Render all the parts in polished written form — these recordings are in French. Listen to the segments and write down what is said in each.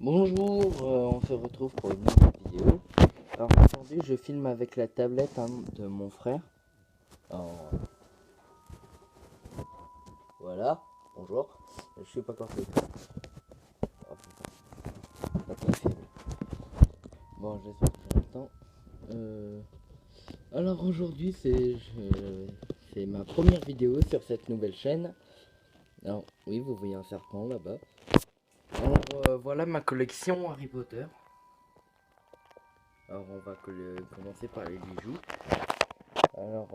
Bonjour, on se retrouve pour une nouvelle vidéo. Alors aujourd'hui je filme avec la tablette de mon frère. Alors, voilà, bonjour. Je sais pas quand c'est. Oh, putain, c'est- Bon, j'espère que j'ai le temps. Alors aujourd'hui c'est ma première vidéo sur cette nouvelle chaîne. Alors oui, vous voyez un serpent là-bas. Alors voilà ma collection Harry Potter. Alors on va commencer par les bijoux. Alors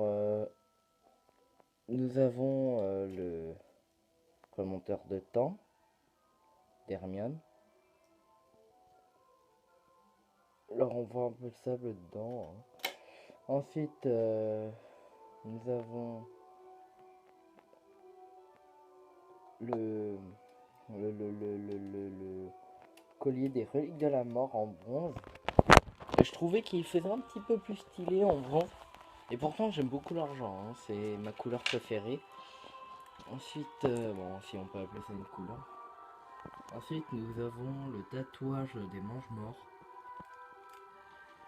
nous avons le remonteur de temps d'Hermione. Alors on voit un peu le sable dedans. Ensuite nous avons le le collier des reliques de la mort en bronze. Et je trouvais qu'il faisait un petit peu plus stylé en bronze. Et pourtant j'aime beaucoup l'argent, c'est ma couleur préférée. Ensuite, bon, si on peut appeler ça une couleur. Ensuite, nous avons le tatouage des mange-morts.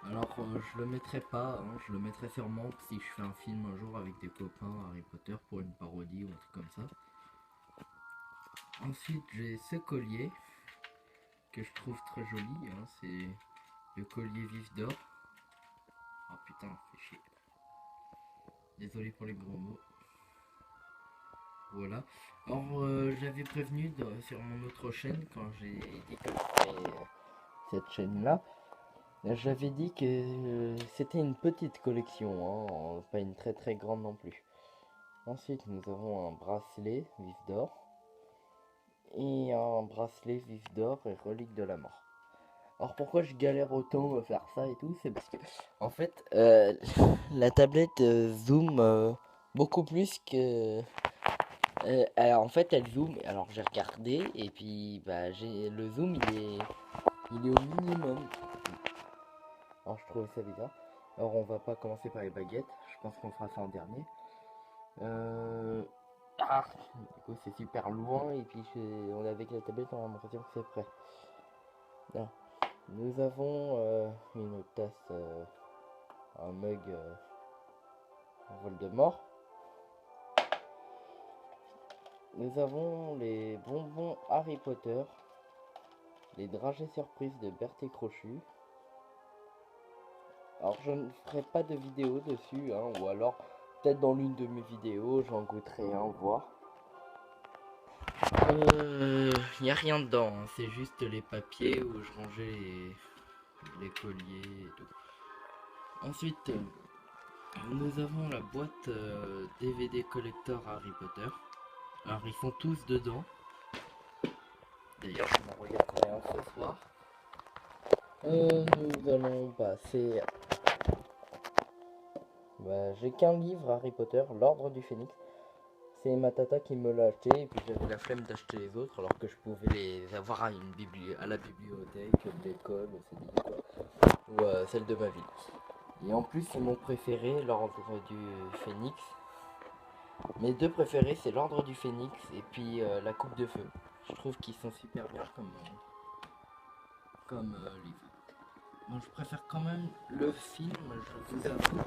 Alors, je le mettrai pas, je le mettrai sûrement si je fais un film un jour avec des copains Harry Potter pour une parodie ou un truc comme ça. Ensuite, j'ai ce collier que je trouve très joli, c'est le collier vif d'or. Oh putain, fait chier. Désolé pour les gros mots. Voilà. Alors, j'avais prévenu sur mon autre chaîne quand j'ai dit que je ferais cette chaîne-là. J'avais dit que c'était une petite collection, pas une très très grande non plus. Ensuite, nous avons un bracelet vif d'or et un bracelet vif d'or et relique de la mort. Alors pourquoi je galère autant à faire ça et tout, c'est parce que en fait la tablette zoom beaucoup plus que alors, en fait elle zoom. Alors j'ai regardé et puis bah le zoom il est au minimum. Alors je trouve ça bizarre. Alors on va pas commencer par les baguettes, je pense qu'on fera ça en dernier. Ah, du coup c'est super loin et puis on est avec la tablette, on a l'impression que c'est prêt. Là, nous avons une tasse, un mug Voldemort. Nous avons les bonbons Harry Potter, les dragées surprises de Berthe et Crochu. Alors je ne ferai pas de vidéo dessus, ou alors peut-être dans l'une de mes vidéos j'en goûterai un, voir. Y a rien dedans, c'est juste les papiers où je rangeais les colliers et tout. Ensuite, nous avons la boîte DVD collector Harry Potter. Alors ils sont tous dedans. D'ailleurs, je m'en regarderai un ce soir. Nous allons passer. Bah, j'ai qu'un livre Harry Potter, l'Ordre du Phénix. C'est ma tata qui me l'a acheté et puis j'avais la flemme d'acheter les autres alors que je pouvais les avoir à la bibliothèque de l'école, ou celle de ma ville. Et en plus c'est mon préféré, l'Ordre du Phénix. Mes deux préférés c'est l'Ordre du Phénix et puis la Coupe de Feu. Je trouve qu'ils sont super bien comme livre. Bon, je préfère quand même le film, je vous avoue.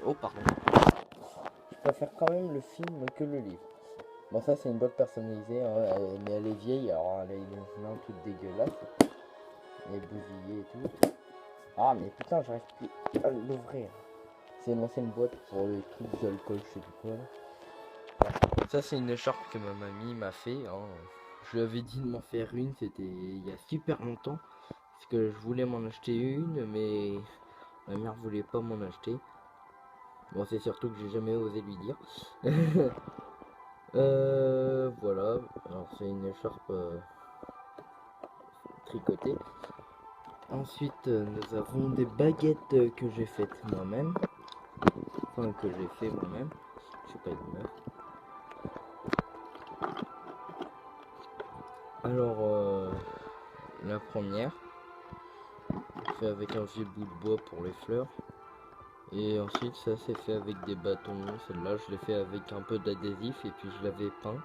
Oh pardon. Je préfère quand même le film que le livre. Bon, ça c'est une boîte personnalisée, mais elle est vieille, alors elle a une main toute dégueulasse. Elle est bousillée et tout. Ah mais putain, j'arrive plus à l'ouvrir. C'est une ancienne boîte pour les trucs d'alcool, je sais plus quoi là. Ça c'est une écharpe que ma mamie m'a fait. Je lui avais dit de m'en faire une, c'était il y a super longtemps. Parce que je voulais m'en acheter une, mais ma mère voulait pas m'en acheter. Bon, c'est surtout que j'ai jamais osé lui dire. Voilà. Alors c'est une écharpe tricotée. Ensuite, nous avons des baguettes que j'ai faites moi-même. Enfin, que j'ai fait moi-même. Je sais pas une meuf. Alors, la première, fait avec un vieux bout de bois pour les fleurs. Et ensuite, ça c'est fait avec des bâtons. Celle-là, je l'ai fait avec un peu d'adhésif et puis je l'avais peint.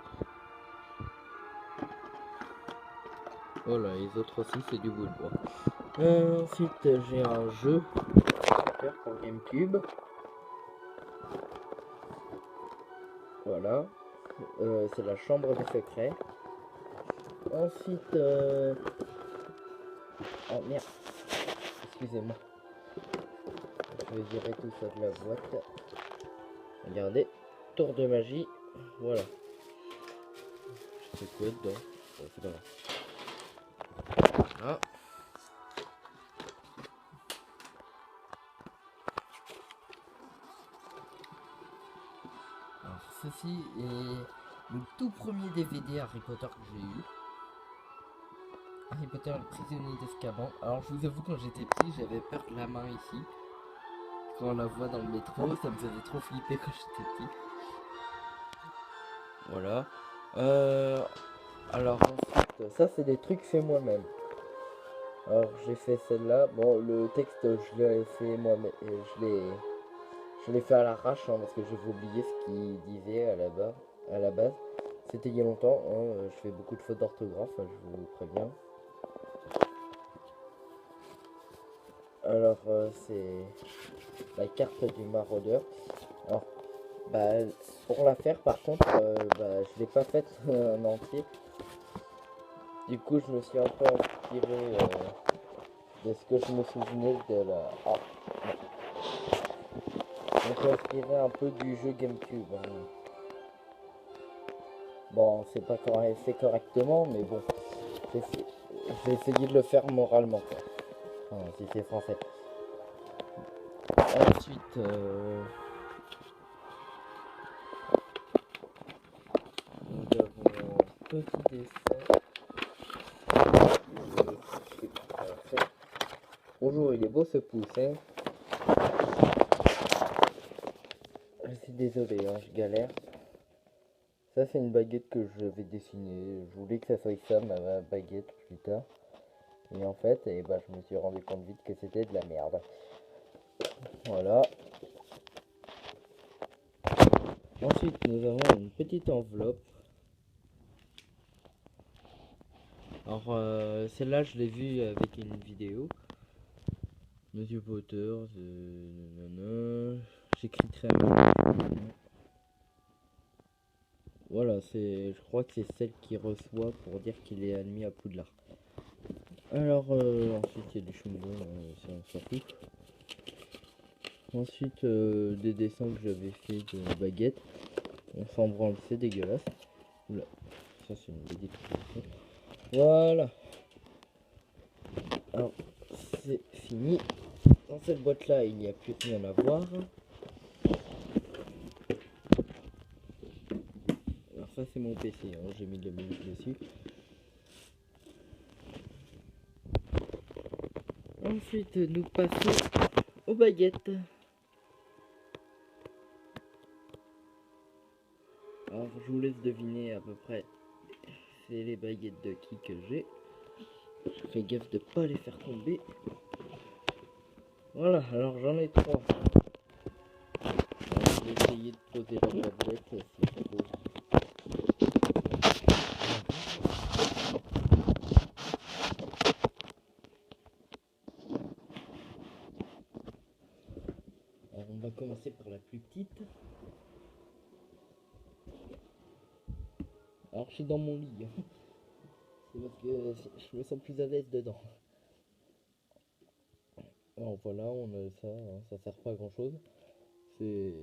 Voilà, les autres aussi, c'est du bout de bois. Ensuite, j'ai un jeu pour GameCube. Voilà. C'est la chambre des secrets. Ensuite, oh merde, excusez-moi. Je vais virer tout ça de la boîte. Regardez, tour de magie. Voilà. C'est quoi dedans? Bon, c'est pas grave. Voilà. Alors, ceci est le tout premier DVD Harry Potter que j'ai eu. Harry Potter, le prisonnier d'Azkaban. Alors, je vous avoue, quand j'étais petit, j'avais peur de la main ici. Quand on la voit dans le métro, ça me faisait trop flipper quand j'étais petit. Voilà. Alors ensuite, ça c'est des trucs faits moi-même. Alors j'ai fait celle-là. Bon, le texte je l'ai fait moi-même. Je l'ai fait à l'arrache hein, parce que j'avais oublié ce qu'il disait à la base. C'était il y a longtemps. Hein, je fais beaucoup de fautes d'orthographe, je vous préviens. Alors c'est la carte du maraudeur. Alors bah pour la faire par contre, je l'ai pas faite en entier. Du coup je me suis un peu inspiré de ce que je me souvenais de la. Ah. On peut inspirer un peu du jeu GameCube. Hein. Bon, c'est pas fait correctement, mais bon, j'ai essayé de le faire moralement, quoi. Enfin, si c'est français. Ensuite, nous avons un petit dessin. Bonjour, il est beau ce pouce, hein. Je suis désolé, hein, je galère. Ça, c'est une baguette que je vais dessiner. Je voulais que ça soit ça, ma baguette, plus tard. Et en fait, je me suis rendu compte vite que c'était de la merde. Voilà. Ensuite, nous avons une petite enveloppe. Alors, celle-là, je l'ai vue avec une vidéo. Monsieur Potter, j'écris très mal. Voilà, je crois que c'est celle qui reçoit pour dire qu'il est admis à Poudlard. Alors, ensuite, il y a du chewing-gum, ça on s'en fout. Ensuite, des dessins que j'avais fait de baguettes. On s'en branle, c'est dégueulasse. Oula, ça c'est une baguette. Voilà. Alors, c'est fini. Dans cette boîte là, il n'y a plus rien à voir. Alors ça c'est mon PC, hein. J'ai mis de la musique dessus. Ensuite, nous passons aux baguettes. Alors, je vous laisse deviner à peu près. C'est les baguettes de qui que j'ai. Je fais gaffe de pas les faire tomber. Voilà, alors j'en ai 3. Je vais essayer de poser la tablette si ça pose. Alors on va commencer par la plus petite. Alors je suis dans mon lit. C'est parce que je me sens plus à l'aise dedans. Alors voilà, on a ça, hein, ça sert pas à grand chose. C'est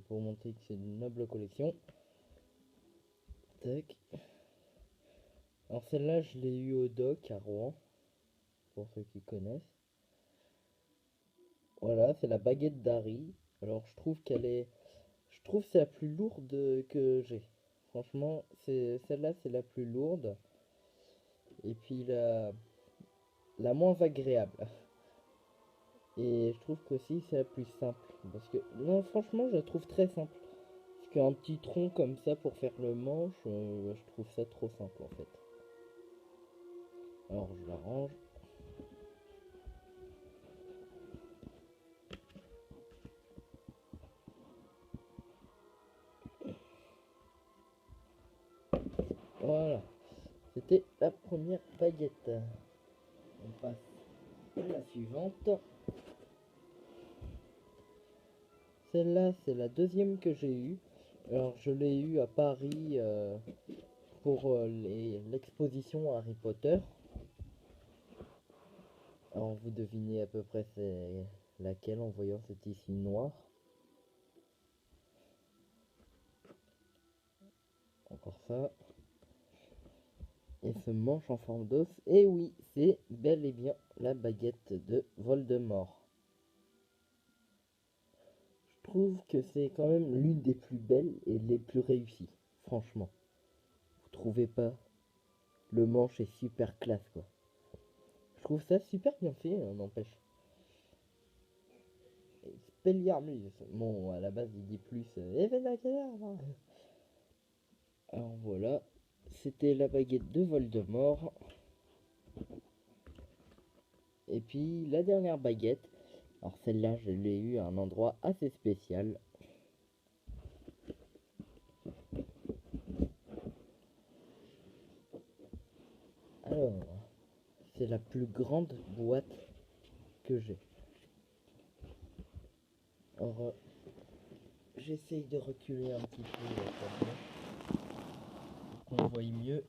pour montrer que c'est une noble collection. Tac. Alors celle-là, je l'ai eu au doc à Rouen, pour ceux qui connaissent. Voilà, c'est la baguette d'Harry. Alors je trouve que c'est la plus lourde que j'ai. Franchement, celle-là, c'est la plus lourde. Et puis la moins agréable. Et je trouve qu'aussi c'est la plus simple. Parce que, non, franchement, je la trouve très simple. Parce qu'un petit tronc comme ça pour faire le manche, je trouve ça trop simple en fait. Alors je la range. Voilà. C'était la première baguette. On passe à la suivante. Celle-là, c'est la deuxième que j'ai eue. Alors, je l'ai eue à Paris pour l'exposition Harry Potter. Alors, vous devinez à peu près c'est laquelle en voyant ce tissu noir. Encore ça. Et ce manche en forme d'os. Et oui, c'est bel et bien la baguette de Voldemort. Je trouve que c'est quand même l'une des plus belles et les plus réussies. Franchement. Vous trouvez pas? Le manche est super classe, quoi. Je trouve ça super bien fait, n'empêche. Expelliarmus. Bon, à la base, il dit plus Evenacelaire. Alors voilà. C'était la baguette de Voldemort. Et puis la dernière baguette. Alors celle-là, je l'ai eue à un endroit assez spécial. Alors, c'est la plus grande boîte que j'ai. Alors, j'essaye de reculer un petit peu pour qu'on voie mieux.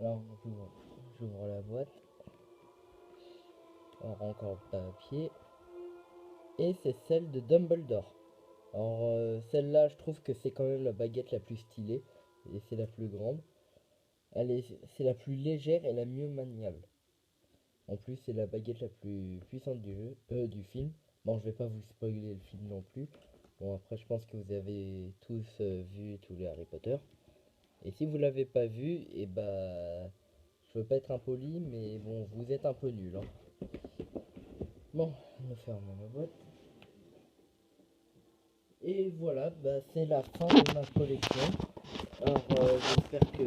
Alors, j'ouvre la boîte. Alors, encore le papier. Et c'est celle de Dumbledore. Alors, celle-là, je trouve que c'est quand même la baguette la plus stylée. Et c'est la plus grande. C'est la plus légère et la mieux maniable. En plus, c'est la baguette la plus puissante du film. Bon, je vais pas vous spoiler le film non plus. Bon, après, je pense que vous avez tous vu tous les Harry Potter. Et si vous l'avez pas vu, et bah, je veux pas être impoli, mais bon, vous êtes un peu nul. Hein. Bon, on ferme la boîte. Et voilà, bah, c'est la fin de ma collection. Alors, j'espère que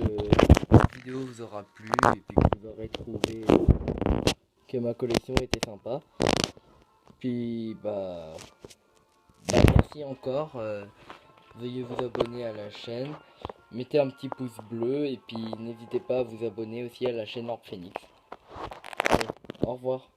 cette vidéo vous aura plu et puis que vous aurez trouvé que ma collection était sympa. Puis, merci encore. Veuillez vous abonner à la chaîne. Mettez un petit pouce bleu et puis n'hésitez pas à vous abonner aussi à la chaîne Orb Phoenix. Allez, au revoir.